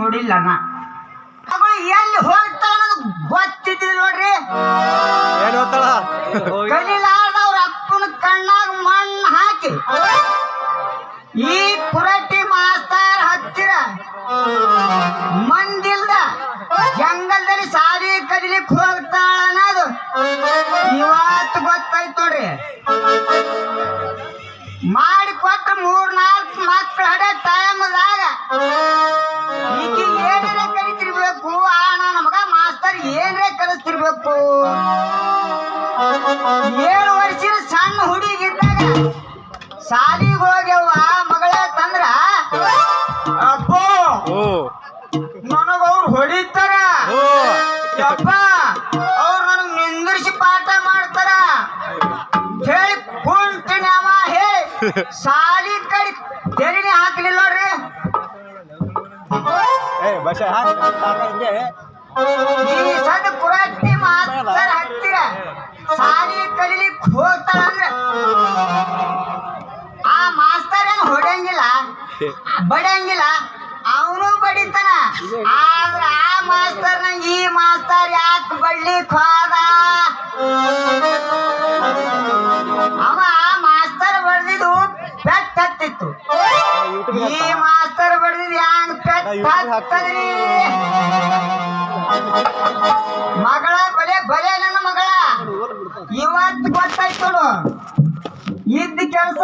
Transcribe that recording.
ನೋಡಿಲ್ಲ ನಾ ಎಲ್ಲಿ ಹೋಗ್ತಾಳ ಅನ್ನೋದು ಗೊತ್ತಿದ್ದಿಲ್ಲ ನೋಡ್ರಿ. ಕಲಿಲಾರ್ದವ್ರ ಅಪ್ಪನ ಕಣ್ಣಾಗ ಮಣ್ಣು ಹಾಕಿ ಈ ಪುರಟಿ ಮಾಸ್ತರ್ ಹತ್ತಿರ ಮಂದಿಲ್ದ ಜಂಗಲ್ದಲ್ಲಿ ಸಾಲಿ ಕಲಿಲಿಕ್ಕೆ ಹೋಗ್ತಾಳ ಅನ್ನೋದು ಇವತ್ತು ಗೊತ್ತಾಯ್ತು ನೋಡ್ರಿ. ಮಾಡಿಕೊಟ್ಟ 3-4 ಮಕ್ಕಳು ಹಡ ಟೈಮ್ದಾಗ ಈಕಿ ಏನಾರೇ ಕಲಿತಿರ್ಬೇಕು. ನನ್ನ ಮಗ ಮಾಸ್ತರ್ ಏನ್ರೇ ಕಲಿಸ್ತಿರ್ಬೇಕು. 7 ವರ್ಷದ ಸಣ್ಣ ಹುಡುಗಿದ್ದಾಗ ಶಾಲಿಗೆ ಹೋಗ್ಯವ ಮಗಳ ತಂದ್ರ ಅಪ್ಪೋ ನನಗವ್ರು ಹೊಡಿತಾರ, ಅಪ್ಪ ಅವ್ರು ನನಗ್ ನಿಂದಿರಿಸಿ ಪಾಠ ಮಾಡ್ತಾರ ಹೇಳಿ ಕುಂಟಿನ ಅವ ಹೇಳಿ ಶಾಲಿ ಕಡೆ ತೆರಿನೇ ಹಾಕ್ಲಿಲ್ಲ ನೋಡ್ರಿ. ಈ ಸದ ಪುರಟ್ಟಿ ಮಾಸ್ತರ್ ಹತ್ತಿರ ಶಾಲಿ ಕಲಿಲಿಕ್ಕೆ ಹೋಗ್ತಾಳಂದ್ರ ಆ ಮಾಸ್ತರ್ ಏನು ಹೊಡಂಗಿಲ್ಲ ಬಡಂಗಿಲ್ಲ, ಅವನು ಬಡಿತಾನ. ಆದ್ರ ಆ ಮಾಸ್ತರ್ ನಂಗೆ ಈ ಮಾಸ್ತರ್ ಯಾಕೆ ಬಡ್ಲಿಕ್ ಹೋದ? ಅವ ಮಾಸ್ತರ್ ಬಡ್ದಿದ್ದು ಪೆಟ್ ಹತ್ತಿತ್ತು, ಈ ಮಾಸ್ತರ್ ಬಡ್ದಿದ್ ಹ್ಯಾಂಗ ಪೆಟ್ ಹತ್ತದ್ರಿ? ಮಗಳ ಬಲೆ ಬಲೆ ನನ್ನ ಮಗಳ ಇವತ್ತು ಗೊತ್ತಾಯ್ತು ಇದ್ದ ಕೆಲಸ